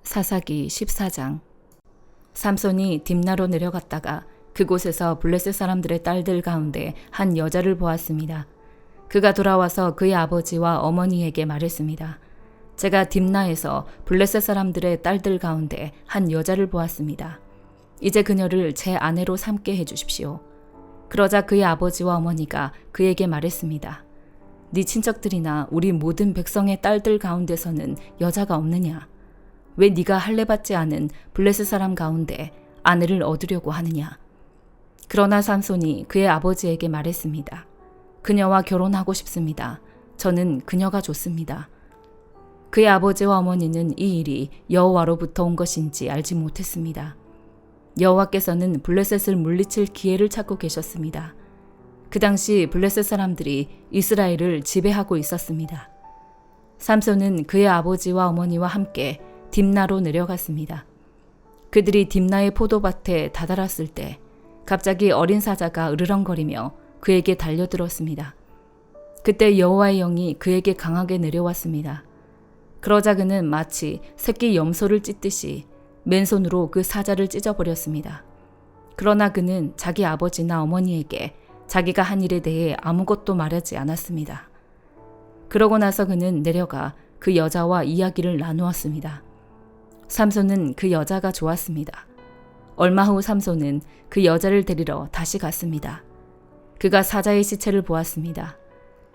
사사기 14장. 삼손이 딥나로 내려갔다가 그곳에서 블레셋 사람들의 딸들 가운데 한 여자를 보았습니다. 그가 돌아와서 그의 아버지와 어머니에게 말했습니다. 제가 딥나에서 블레셋 사람들의 딸들 가운데 한 여자를 보았습니다. 이제 그녀를 제 아내로 삼게 해주십시오. 그러자 그의 아버지와 어머니가 그에게 말했습니다. 네 친척들이나 우리 모든 백성의 딸들 가운데서는 여자가 없느냐? 왜 네가 할례받지 않은 블레셋 사람 가운데 아내를 얻으려고 하느냐? 그러나 삼손이 그의 아버지에게 말했습니다. 그녀와 결혼하고 싶습니다. 저는 그녀가 좋습니다. 그의 아버지와 어머니는 이 일이 여호와로부터 온 것인지 알지 못했습니다. 여호와께서는 블레셋을 물리칠 기회를 찾고 계셨습니다. 그 당시 블레셋 사람들이 이스라엘을 지배하고 있었습니다. 삼손은 그의 아버지와 어머니와 함께 딥나로 내려갔습니다. 그들이 딥나의 포도밭에 다다랐을 때 갑자기 어린 사자가 으르렁거리며 그에게 달려들었습니다. 그때 여호와의 영이 그에게 강하게 내려왔습니다. 그러자 그는 마치 새끼 염소를 찢듯이 맨손으로 그 사자를 찢어버렸습니다. 그러나 그는 자기 아버지나 어머니에게 자기가 한 일에 대해 아무것도 말하지 않았습니다. 그러고 나서 그는 내려가 그 여자와 이야기를 나누었습니다. 삼손은 그 여자가 좋았습니다. 얼마 후 삼손은 그 여자를 데리러 다시 갔습니다. 그가 사자의 시체를 보았습니다.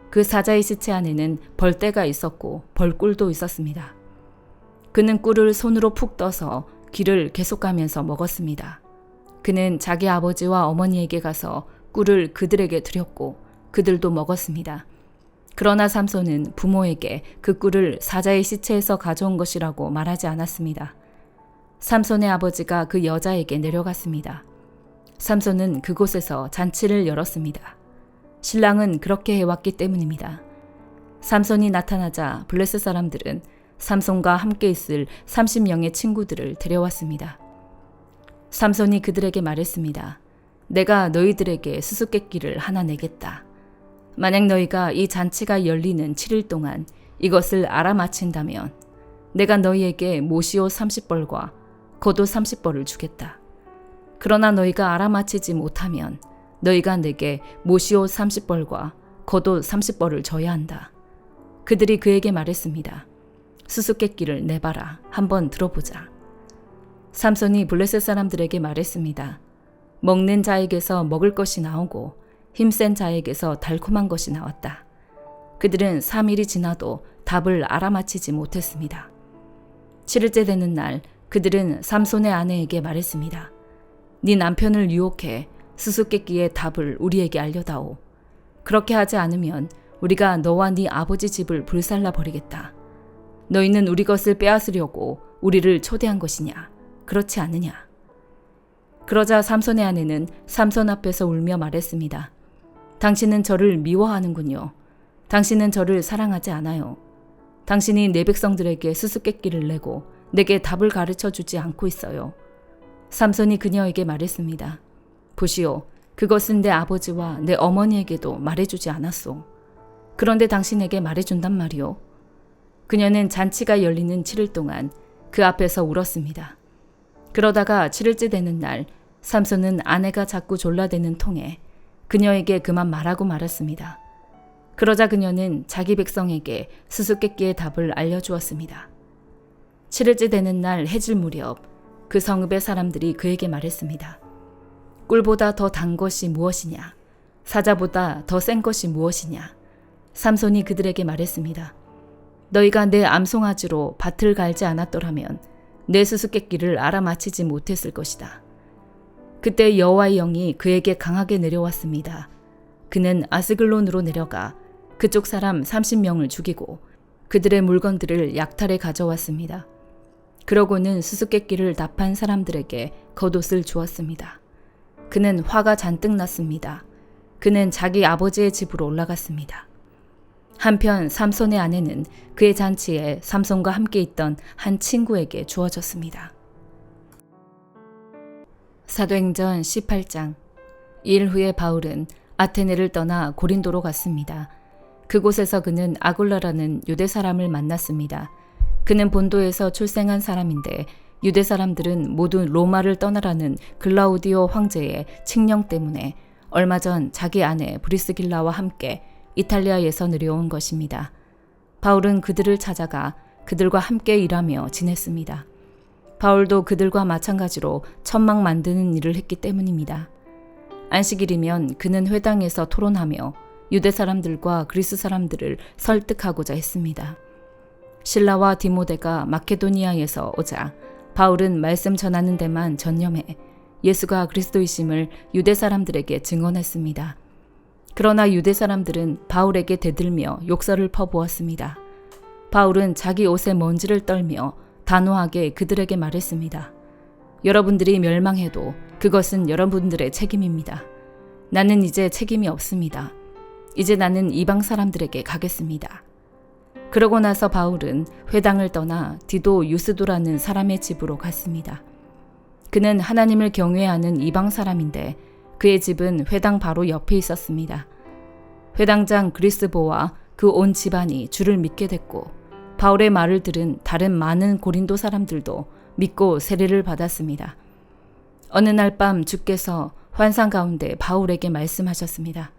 그 사자의 시체 안에는 벌떼가 있었고 벌꿀도 있었습니다. 그는 꿀을 손으로 푹 떠서 귀를 계속 가면서 먹었습니다. 그는 자기 아버지와 어머니에게 가서 꿀을 그들에게 드렸고 그들도 먹었습니다. 그러나 삼손은 부모에게 그 꿀을 사자의 시체에서 가져온 것이라고 말하지 않았습니다. 삼손의 아버지가 그 여자에게 내려갔습니다. 삼손은 그곳에서 잔치를 열었습니다. 신랑은 그렇게 해왔기 때문입니다. 삼손이 나타나자 블레셋 사람들은 삼손과 함께 있을 30명의 친구들을 데려왔습니다. 삼손이 그들에게 말했습니다. 내가 너희들에게 수수께끼를 하나 내겠다. 만약 너희가 이 잔치가 열리는 7일 동안 이것을 알아맞힌다면 내가 너희에게 모시옷 30벌과 겉옷 30벌을 주겠다. 그러나 너희가 알아맞히지 못하면 너희가 내게 모시옷 30벌과 겉옷 30벌을 줘야 한다. 그들이 그에게 말했습니다. 수수께끼를 내봐라. 한번 들어보자. 삼손이 블레셋 사람들에게 말했습니다. 먹는 자에게서 먹을 것이 나오고 힘센 자에게서 달콤한 것이 나왔다. 그들은 3일이 지나도 답을 알아맞히지 못했습니다. 7일째 되는 날 그들은 삼손의 아내에게 말했습니다. 네 남편을 유혹해 수수께끼의 답을 우리에게 알려다오. 그렇게 하지 않으면 우리가 너와 네 아버지 집을 불살라 버리겠다. 너희는 우리 것을 빼앗으려고 우리를 초대한 것이냐? 그렇지 않느냐? 그러자 삼손의 아내는 삼손 앞에서 울며 말했습니다. 당신은 저를 미워하는군요. 당신은 저를 사랑하지 않아요. 당신이 내 백성들에게 수수께끼를 내고 내게 답을 가르쳐 주지 않고 있어요. 삼손이 그녀에게 말했습니다. 보시오, 그것은 내 아버지와 내 어머니에게도 말해주지 않았소. 그런데 당신에게 말해준단 말이오. 그녀는 잔치가 열리는 7일 동안 그 앞에서 울었습니다. 그러다가 7일째 되는 날 삼손은 아내가 자꾸 졸라대는 통에 그녀에게 그만 말하고 말았습니다. 그러자 그녀는 자기 백성에게 수수께끼의 답을 알려주었습니다. 7일째 되는 날 해질 무렵 그 성읍의 사람들이 그에게 말했습니다. 꿀보다 더 단 것이 무엇이냐? 사자보다 더 센 것이 무엇이냐? 삼손이 그들에게 말했습니다. 너희가 내 암송아지로 밭을 갈지 않았더라면 내 수수께끼를 알아맞히지 못했을 것이다. 그때 여호와의 영이 그에게 강하게 내려왔습니다. 그는 아스글론으로 내려가 그쪽 사람 30명을 죽이고 그들의 물건들을 약탈해 가져왔습니다. 그러고는 수수께끼를 답한 사람들에게 겉옷을 주었습니다. 그는 화가 잔뜩 났습니다. 그는 자기 아버지의 집으로 올라갔습니다. 한편 삼손의 아내는 그의 잔치에 삼손과 함께 있던 한 친구에게 주어졌습니다. 사도행전 18장. 일 후에 바울은 아테네를 떠나 고린도로 갔습니다. 그곳에서 그는 아굴라라는 유대 사람을 만났습니다. 그는 본토에서 출생한 사람인데 유대 사람들은 모두 로마를 떠나라는 글라우디오 황제의 칙령 때문에 얼마 전 자기 아내 브리스길라와 함께 이탈리아에서 내려온 것입니다. 바울은 그들을 찾아가 그들과 함께 일하며 지냈습니다. 바울도 그들과 마찬가지로 천막 만드는 일을 했기 때문입니다. 안식일이면 그는 회당에서 토론하며 유대 사람들과 그리스 사람들을 설득하고자 했습니다. 실라와 디모데가 마케도니아에서 오자 바울은 말씀 전하는 데만 전념해 예수가 그리스도이심을 유대 사람들에게 증언했습니다. 그러나 유대 사람들은 바울에게 대들며 욕설을 퍼부었습니다. 바울은 자기 옷에 먼지를 떨며 단호하게 그들에게 말했습니다. 여러분들이 멸망해도 그것은 여러분들의 책임입니다. 나는 이제 책임이 없습니다. 이제 나는 이방 사람들에게 가겠습니다. 그러고 나서 바울은 회당을 떠나 디도 유스도라는 사람의 집으로 갔습니다. 그는 하나님을 경외하는 이방 사람인데 그의 집은 회당 바로 옆에 있었습니다. 회당장 그리스보와 그 온 집안이 주를 믿게 됐고 바울의 말을 들은 다른 많은 고린도 사람들도 믿고 세례를 받았습니다. 어느 날 밤 주께서 환상 가운데 바울에게 말씀하셨습니다.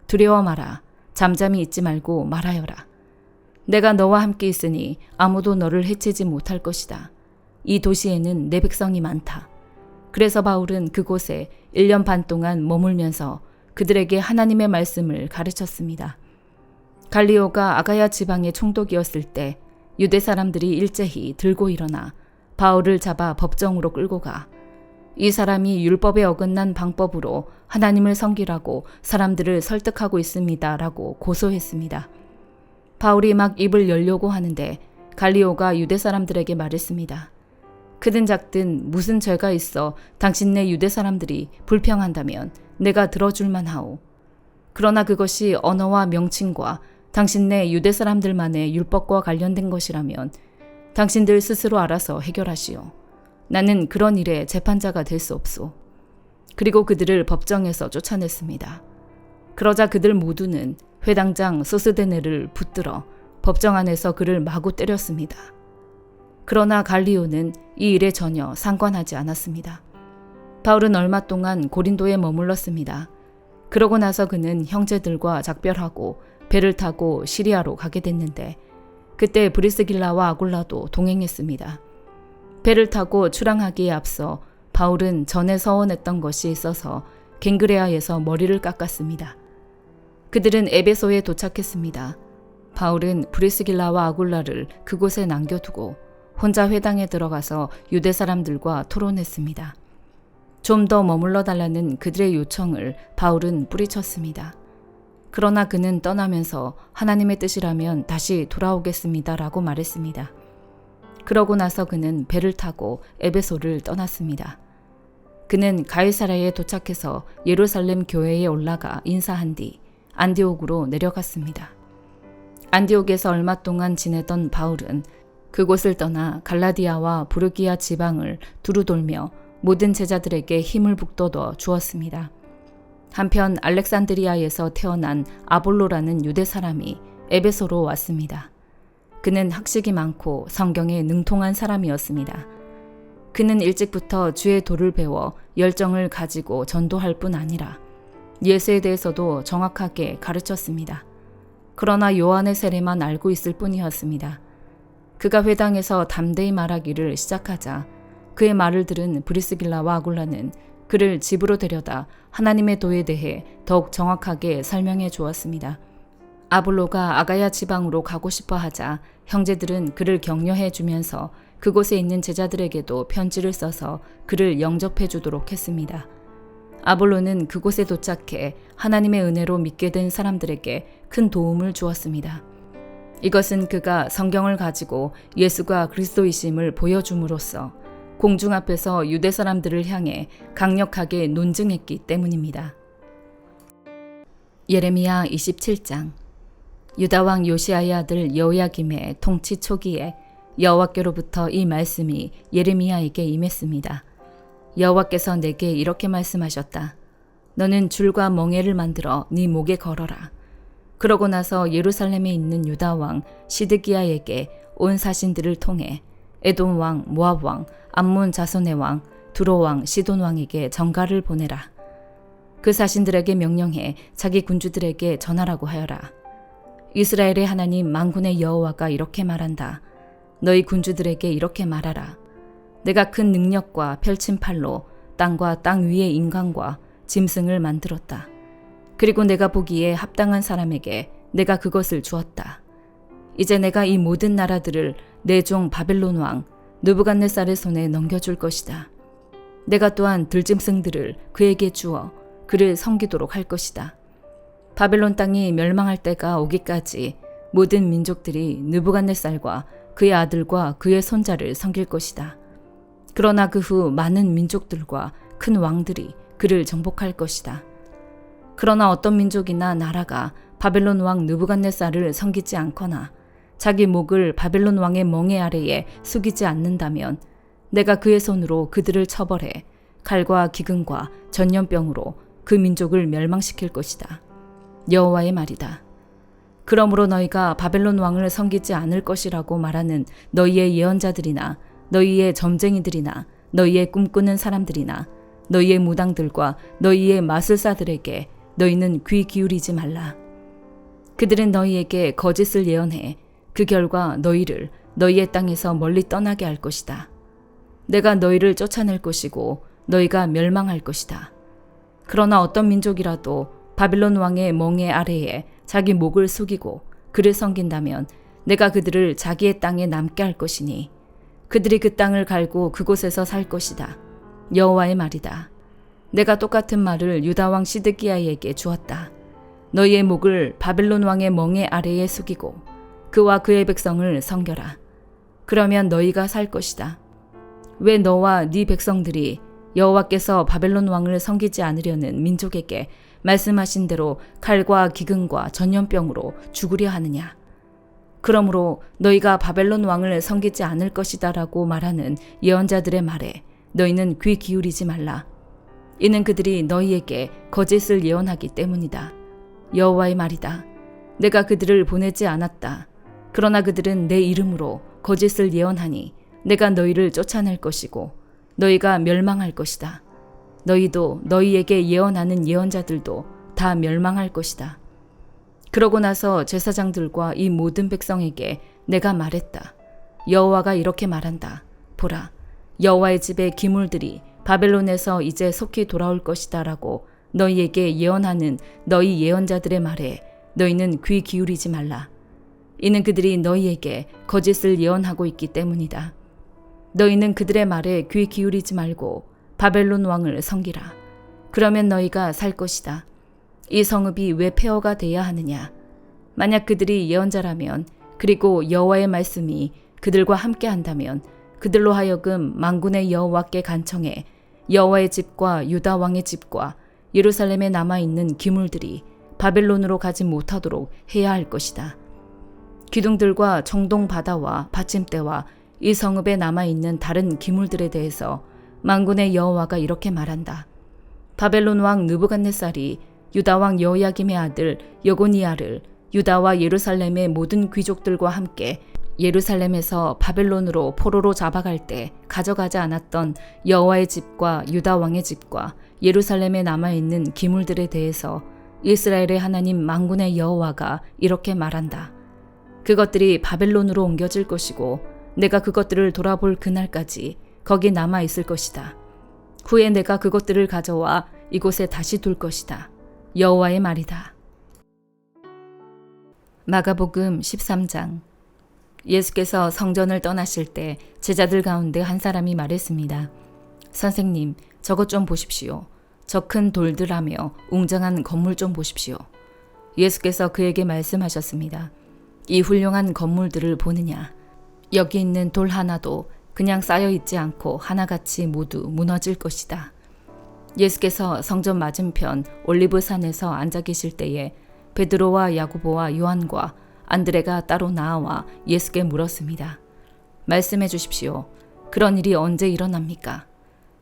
두려워 마라. 잠잠히 있지 말고 말하여라. 내가 너와 함께 있으니 아무도 너를 해치지 못할 것이다. 이 도시에는 내 백성이 많다. 그래서 바울은 그곳에 1년 반 동안 머물면서 그들에게 하나님의 말씀을 가르쳤습니다. 갈리오가 아가야 지방의 총독이었을 때 유대 사람들이 일제히 들고 일어나 바울을 잡아 법정으로 끌고 가 이 사람이 율법에 어긋난 방법으로 하나님을 섬기라고 사람들을 설득하고 있습니다. 라고 고소했습니다. 바울이 막 입을 열려고 하는데 갈리오가 유대 사람들에게 말했습니다. 크든 작든 무슨 죄가 있어 당신네 유대 사람들이 불평한다면 내가 들어줄만 하오. 그러나 그것이 언어와 명칭과 당신네 유대 사람들만의 율법과 관련된 것이라면 당신들 스스로 알아서 해결하시오. 나는 그런 일에 재판자가 될 수 없소. 그리고 그들을 법정에서 쫓아냈습니다. 그러자 그들 모두는 회당장 소스데네를 붙들어 법정 안에서 그를 마구 때렸습니다. 그러나 갈리오는 이 일에 전혀 상관하지 않았습니다. 바울은 얼마 동안 고린도에 머물렀습니다. 그러고 나서 그는 형제들과 작별하고 배를 타고 시리아로 가게 됐는데 그때 브리스길라와 아굴라도 동행했습니다. 배를 타고 출항하기에 앞서 바울은 전에 서원했던 것이 있어서 갱그레아에서 머리를 깎았습니다. 그들은 에베소에 도착했습니다. 바울은 브리스길라와 아굴라를 그곳에 남겨두고 혼자 회당에 들어가서 유대 사람들과 토론했습니다. 좀 더 머물러 달라는 그들의 요청을 바울은 뿌리쳤습니다. 그러나 그는 떠나면서 하나님의 뜻이라면 다시 돌아오겠습니다라고 말했습니다. 그러고 나서 그는 배를 타고 에베소를 떠났습니다. 그는 가이사랴에 도착해서 예루살렘 교회에 올라가 인사한 뒤 안디옥으로 내려갔습니다. 안디옥에서 얼마 동안 지내던 바울은 그곳을 떠나 갈라디아와 부르기아 지방을 두루 돌며 모든 제자들에게 힘을 북돋워 주었습니다. 한편 알렉산드리아에서 태어난 아볼로라는 유대 사람이 에베소로 왔습니다. 그는 학식이 많고 성경에 능통한 사람이었습니다. 그는 일찍부터 주의 도를 배워 열정을 가지고 전도할 뿐 아니라 예수에 대해서도 정확하게 가르쳤습니다. 그러나 요한의 세례만 알고 있을 뿐이었습니다. 그가 회당에서 담대히 말하기를 시작하자 그의 말을 들은 브리스길라와 아굴라는 그를 집으로 데려다 하나님의 도에 대해 더욱 정확하게 설명해 주었습니다. 아볼로가 아가야 지방으로 가고 싶어 하자 형제들은 그를 격려해 주면서 그곳에 있는 제자들에게도 편지를 써서 그를 영접해 주도록 했습니다. 아볼로는 그곳에 도착해 하나님의 은혜로 믿게 된 사람들에게 큰 도움을 주었습니다. 이것은 그가 성경을 가지고 예수가 그리스도이심을 보여줌으로써 공중 앞에서 유대 사람들을 향해 강력하게 논증했기 때문입니다. 예레미야 27장. 유다왕 요시아의 아들 여호야김의 통치 초기에 여호와께로부터 이 말씀이 예레미야에게 임했습니다. 여호와께서 내게 이렇게 말씀하셨다. 너는 줄과 멍에를 만들어 네 목에 걸어라. 그러고 나서 예루살렘에 있는 유다왕 시드기야에게 온 사신들을 통해 에돔 왕, 모압 왕, 암몬 자손의 왕, 두로 왕, 시돈 왕에게 전가를 보내라. 그 사신들에게 명령해 자기 군주들에게 전하라고 하여라. 이스라엘의 하나님 만군의 여호와가 이렇게 말한다. 너희 군주들에게 이렇게 말하라. 내가 큰 능력과 펼친 팔로 땅과 땅 위의 인간과 짐승을 만들었다. 그리고 내가 보기에 합당한 사람에게 내가 그것을 주었다. 이제 내가 이 모든 나라들을 내 종 바벨론 왕 느부갓네살의 손에 넘겨줄 것이다. 내가 또한 들짐승들을 그에게 주어 그를 섬기도록 할 것이다. 바벨론 땅이 멸망할 때가 오기까지 모든 민족들이 느부갓네살과 그의 아들과 그의 손자를 섬길 것이다. 그러나 그 후 많은 민족들과 큰 왕들이 그를 정복할 것이다. 그러나 어떤 민족이나 나라가 바벨론 왕 느부갓네살을 섬기지 않거나 자기 목을 바벨론 왕의 멍에 아래에 숙이지 않는다면 내가 그의 손으로 그들을 처벌해 칼과 기근과 전염병으로 그 민족을 멸망시킬 것이다. 여호와의 말이다. 그러므로 너희가 바벨론 왕을 섬기지 않을 것이라고 말하는 너희의 예언자들이나 너희의 점쟁이들이나 너희의 꿈꾸는 사람들이나 너희의 무당들과 너희의 마술사들에게 너희는 귀 기울이지 말라. 그들은 너희에게 거짓을 예언해 그 결과 너희를 너희의 땅에서 멀리 떠나게 할 것이다. 내가 너희를 쫓아낼 것이고 너희가 멸망할 것이다. 그러나 어떤 민족이라도 바벨론 왕의 멍에 아래에 자기 목을 숙이고 그를 섬긴다면 내가 그들을 자기의 땅에 남게 할 것이니 그들이 그 땅을 갈고 그곳에서 살 것이다. 여호와의 말이다. 내가 똑같은 말을 유다 왕 시드기야에게 주었다. 너희의 목을 바벨론 왕의 멍에 아래에 숙이고 그와 그의 백성을 섬겨라. 그러면 너희가 살 것이다. 왜 너와 네 백성들이 여호와께서 바벨론 왕을 섬기지 않으려는 민족에게 말씀하신 대로 칼과 기근과 전염병으로 죽으려 하느냐? 그러므로 너희가 바벨론 왕을 섬기지 않을 것이다라고 말하는 예언자들의 말에 너희는 귀 기울이지 말라. 이는 그들이 너희에게 거짓을 예언하기 때문이다. 여호와의 말이다. 내가 그들을 보내지 않았다. 그러나 그들은 내 이름으로 거짓을 예언하니 내가 너희를 쫓아낼 것이고 너희가 멸망할 것이다. 너희도 너희에게 예언하는 예언자들도 다 멸망할 것이다. 그러고 나서 제사장들과 이 모든 백성에게 내가 말했다. 여호와가 이렇게 말한다. 보라, 여호와의 집의 기물들이 바벨론에서 이제 속히 돌아올 것이다 라고 너희에게 예언하는 너희 예언자들의 말에 너희는 귀 기울이지 말라. 이는 그들이 너희에게 거짓을 예언하고 있기 때문이다. 너희는 그들의 말에 귀 기울이지 말고 바벨론 왕을 섬기라. 그러면 너희가 살 것이다. 이 성읍이 왜 폐허가 돼야 하느냐? 만약 그들이 예언자라면 그리고 여호와의 말씀이 그들과 함께 한다면 그들로 하여금 만군의 여호와께 간청해 여호와의 집과 유다 왕의 집과 예루살렘에 남아있는 기물들이 바벨론으로 가지 못하도록 해야 할 것이다. 기둥들과 청동 바다와 받침대와 이 성읍에 남아있는 다른 기물들에 대해서 만군의 여호와가 이렇게 말한다. 바벨론 왕 느부갓네살이 유다 왕 여호야김의 아들 여고니아를 유다와 예루살렘의 모든 귀족들과 함께 예루살렘에서 바벨론으로 포로로 잡아갈 때 가져가지 않았던 여호와의 집과 유다 왕의 집과 예루살렘에 남아있는 기물들에 대해서 이스라엘의 하나님 만군의 여호와가 이렇게 말한다. 그것들이 바벨론으로 옮겨질 것이고 내가 그것들을 돌아볼 그날까지 거기 남아있을 것이다. 후에 내가 그것들을 가져와 이곳에 다시 둘 것이다. 여호와의 말이다. 마가복음 13장. 예수께서 성전을 떠나실 때 제자들 가운데 한 사람이 말했습니다. 선생님, 저것 좀 보십시오. 저 큰 돌들하며 웅장한 건물 좀 보십시오. 예수께서 그에게 말씀하셨습니다. 이 훌륭한 건물들을 보느냐? 여기 있는 돌 하나도 그냥 쌓여 있지 않고 하나같이 모두 무너질 것이다. 예수께서 성전 맞은편 올리브산에서 앉아 계실 때에 베드로와 야고보와 요한과 안드레가 따로 나와 예수께 물었습니다. 말씀해 주십시오. 그런 일이 언제 일어납니까?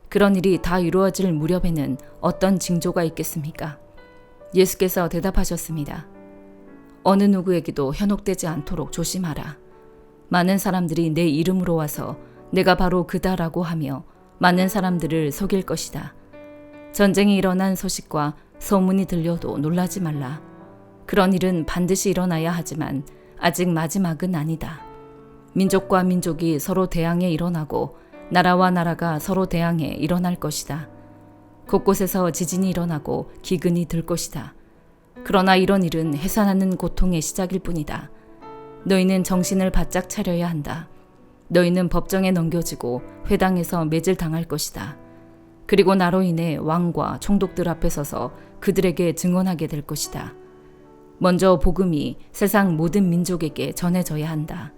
그런 일이 다 이루어질 무렵에는 어떤 징조가 있겠습니까? 예수께서 대답하셨습니다. 어느 누구에게도 현혹되지 않도록 조심하라. 많은 사람들이 내 이름으로 와서 내가 바로 그다라고 하며 많은 사람들을 속일 것이다. 전쟁이 일어난 소식과 소문이 들려도 놀라지 말라. 그런 일은 반드시 일어나야 하지만 아직 마지막은 아니다. 민족과 민족이 서로 대항해 일어나고 나라와 나라가 서로 대항해 일어날 것이다. 곳곳에서 지진이 일어나고 기근이 들 것이다. 그러나 이런 일은 해산하는 고통의 시작일 뿐이다. 너희는 정신을 바짝 차려야 한다. 너희는 법정에 넘겨지고 회당에서 매질당할 것이다. 그리고 나로 인해 왕과 총독들 앞에 서서 그들에게 증언하게 될 것이다. 먼저 복음이 세상 모든 민족에게 전해져야 한다.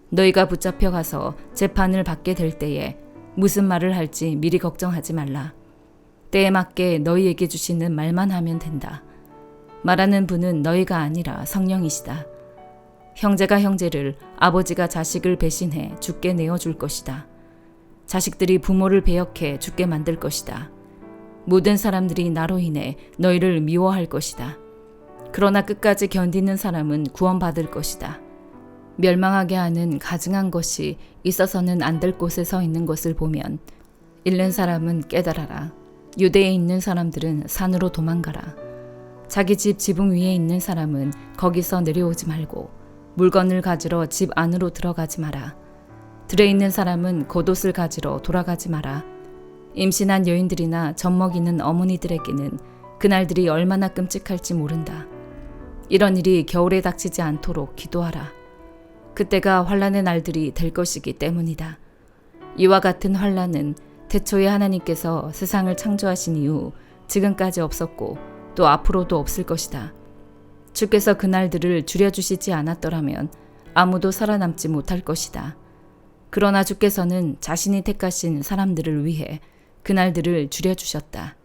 너희가 붙잡혀 가서 재판을 받게 될 때에 무슨 말을 할지 미리 걱정하지 말라. 때에 맞게 너희에게 주시는 말만 하면 된다. 말하는 분은 너희가 아니라 성령이시다. 형제가 형제를, 아버지가 자식을 배신해 죽게 내어줄 것이다. 자식들이 부모를 배역해 죽게 만들 것이다. 모든 사람들이 나로 인해 너희를 미워할 것이다. 그러나 끝까지 견디는 사람은 구원받을 것이다. 멸망하게 하는 가증한 것이 있어서는 안 될 곳에 서 있는 것을 보면 잃는 사람은 깨달아라. 유대에 있는 사람들은 산으로 도망가라. 자기 집 지붕 위에 있는 사람은 거기서 내려오지 말고 물건을 가지러 집 안으로 들어가지 마라. 들에 있는 사람은 겉옷을 가지러 돌아가지 마라. 임신한 여인들이나 젖먹이는 어머니들에게는 그날들이 얼마나 끔찍할지 모른다. 이런 일이 겨울에 닥치지 않도록 기도하라. 그때가 환난의 날들이 될 것이기 때문이다. 이와 같은 환난은 태초에 하나님께서 세상을 창조하신 이후 지금까지 없었고 또 앞으로도 없을 것이다. 주께서 그날들을 줄여주시지 않았더라면 아무도 살아남지 못할 것이다. 그러나 주께서는 자신이 택하신 사람들을 위해 그날들을 줄여주셨다.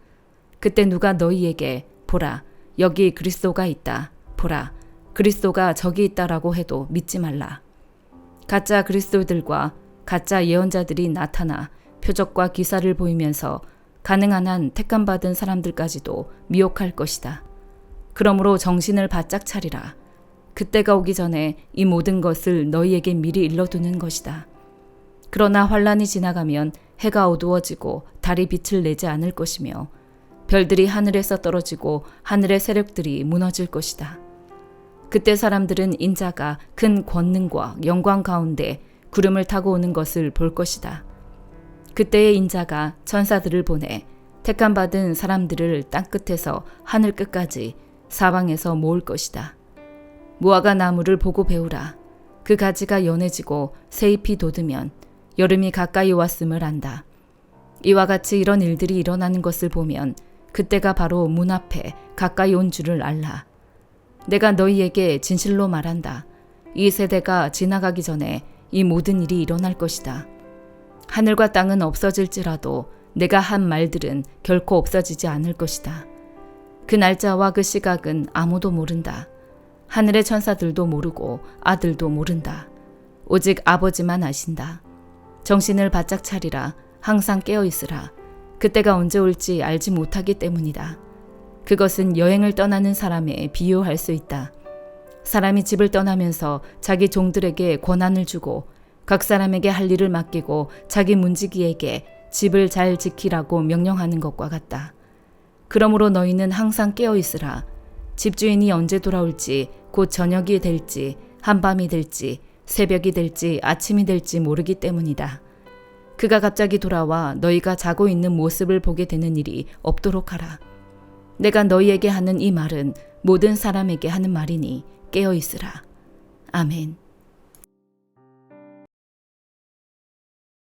그때 누가 너희에게 보라, 여기 그리스도가 있다. 보라, 그리스도가 저기 있다라고 해도 믿지 말라. 가짜 그리스도들과 가짜 예언자들이 나타나 표적과 기사를 보이면서 가능한 한 택함받은 사람들까지도 미혹할 것이다. 그러므로 정신을 바짝 차리라. 그때가 오기 전에 이 모든 것을 너희에게 미리 일러두는 것이다. 그러나 환란이 지나가면 해가 어두워지고 달이 빛을 내지 않을 것이며 별들이 하늘에서 떨어지고 하늘의 세력들이 무너질 것이다. 그때 사람들은 인자가 큰 권능과 영광 가운데 구름을 타고 오는 것을 볼 것이다. 그때의 인자가 천사들을 보내 택함받은 사람들을 땅끝에서 하늘 끝까지 사방에서 모을 것이다. 무화과 나무를 보고 배우라. 그 가지가 연해지고 새잎이 돋으면 여름이 가까이 왔음을 안다. 이와 같이 이런 일들이 일어나는 것을 보면 그때가 바로 문 앞에 가까이 온 줄을 알라. 내가 너희에게 진실로 말한다. 이 세대가 지나가기 전에 이 모든 일이 일어날 것이다. 하늘과 땅은 없어질지라도 내가 한 말들은 결코 없어지지 않을 것이다. 그 날짜와 그 시각은 아무도 모른다. 하늘의 천사들도 모르고 아들도 모른다. 오직 아버지만 아신다. 정신을 바짝 차리라. 항상 깨어 있으라. 그때가 언제 올지 알지 못하기 때문이다. 그것은 여행을 떠나는 사람에 비유할 수 있다. 사람이 집을 떠나면서 자기 종들에게 권한을 주고 각 사람에게 할 일을 맡기고 자기 문지기에게 집을 잘 지키라고 명령하는 것과 같다. 그러므로 너희는 항상 깨어 있으라. 집주인이 언제 돌아올지, 곧 저녁이 될지, 한밤이 될지, 새벽이 될지, 아침이 될지 모르기 때문이다. 그가 갑자기 돌아와 너희가 자고 있는 모습을 보게 되는 일이 없도록 하라. 내가 너희에게 하는 이 말은 모든 사람에게 하는 말이니 깨어 있으라. 아멘.